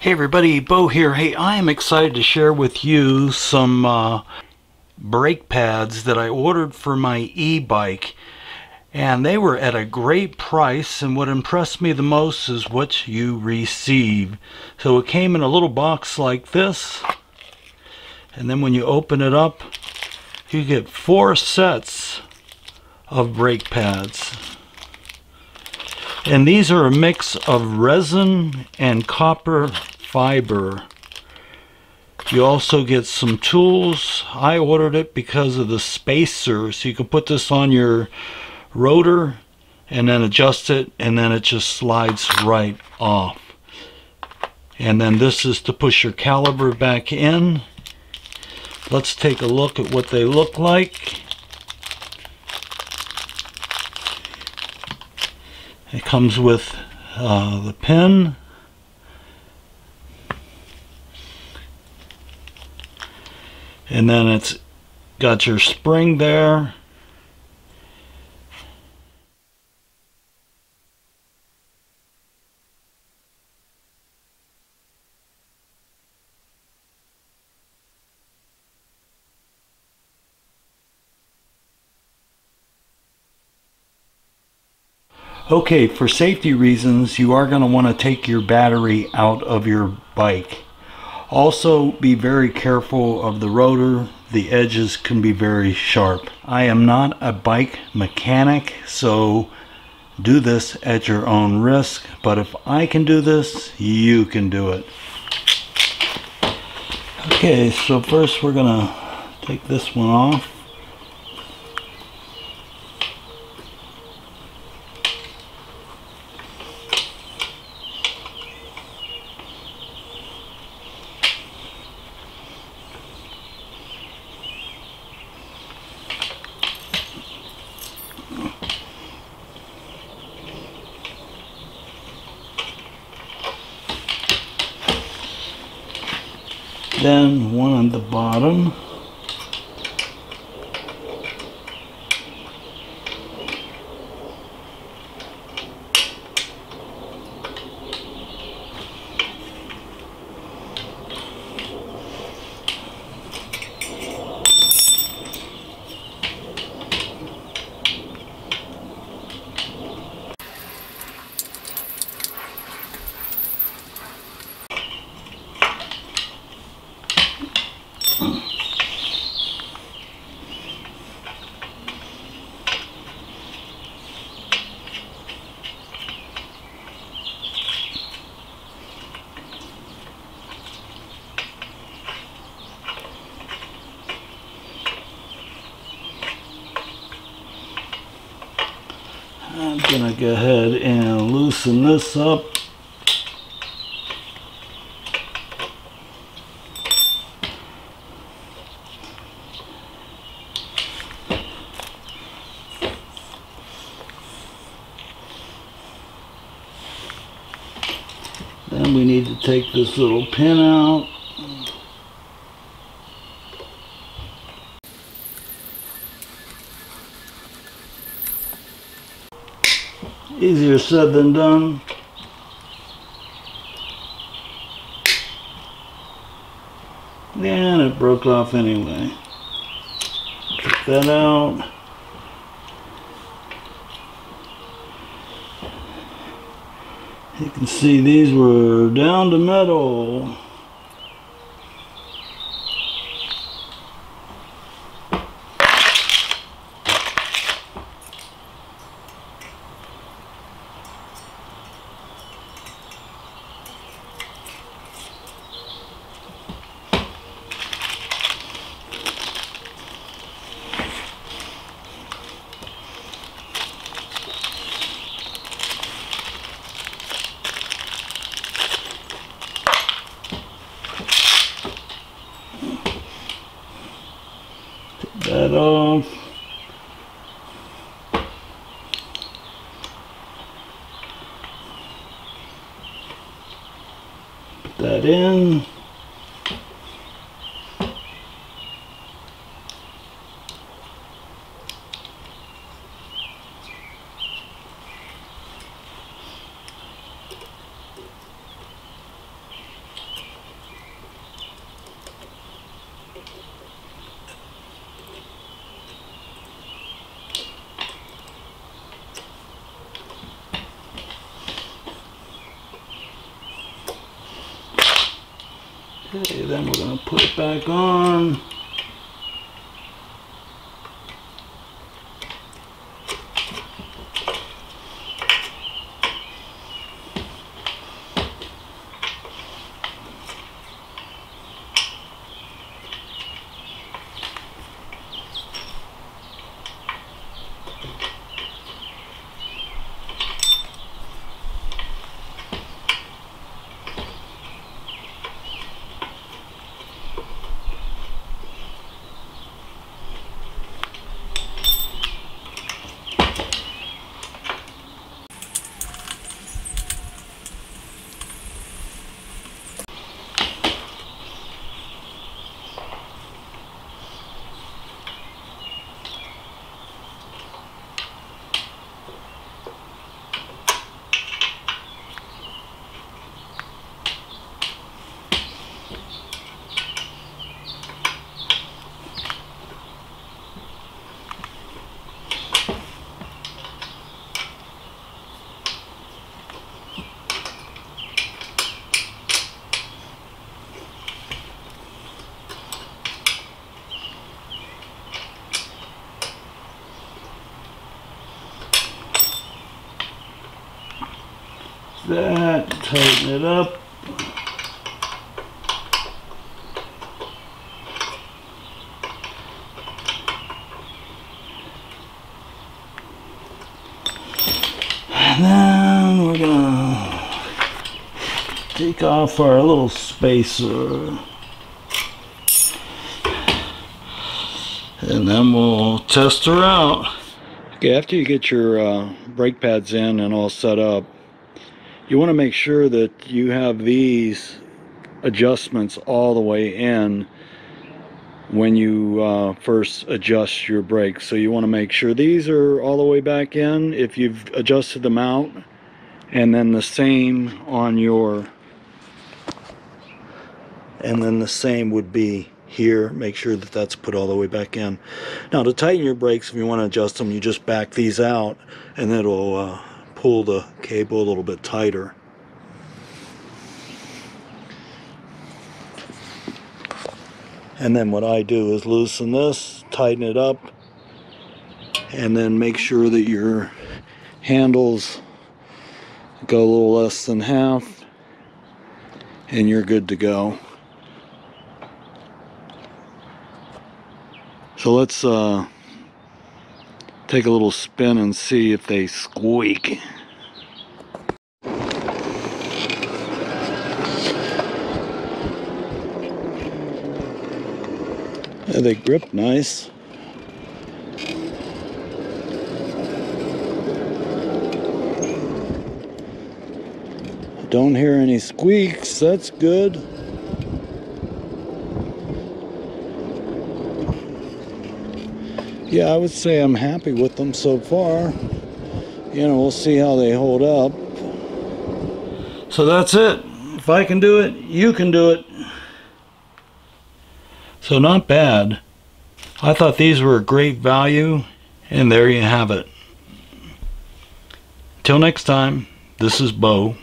Hey everybody, Bo here. Hey, I am excited to share with you some brake pads that I ordered for my e-bike, and they were at a great price, and what impressed me the most is what you receive. So it came in a little box like this, and then when you open it up, you get 4 sets of brake pads. And these are a mix of resin and copper fiber. You also get some tools. I ordered it because of the spacer, so you can put this on your rotor and then adjust it, and then it just slides right off. And then this is to push your caliper back in. Let's take a look at what they look like. It comes with the pin, and then it's got your spring there. Okay, for safety reasons, you are going to want to take your battery out of your bike. Also, be very careful of the rotor. The edges can be very sharp. I am not a bike mechanic, so do this at your own risk. But if I can do this, you can do it. Okay, so first we're going to take this one off. Then one on the bottom. I'm gonna go ahead and loosen this up. Then we need to take this little pin out. Easier said than done. And it broke off anyway. Take that out. You can see these were down to metal. That off. Put that in. Okay, then we're going to put it back on. That, tighten it up. And then we're gonna take off our little spacer. And then we'll test her out. Okay, after you get your brake pads in and all set up, you want to make sure that you have these adjustments all the way in when you first adjust your brakes. So you want to make sure these are all the way back in if you've adjusted them out, and then the same on your, and then the same would be here. Make sure that that's put all the way back in. Now to tighten your brakes, if you want to adjust them, you just back these out and it'll pull the cable a little bit tighter. And then what I do is loosen this, tighten it up, and then make sure that your handles go a little less than half, and you're good to go. So let's take a little spin and see if they squeak. Yeah, they grip nice. Don't hear any squeaks, that's good. Yeah, I would say I'm happy with them so far. You know, we'll see how they hold up. So that's it. If I can do it, you can do it. So not bad. I thought these were a great value, and there you have it. Till next time, this is Bo.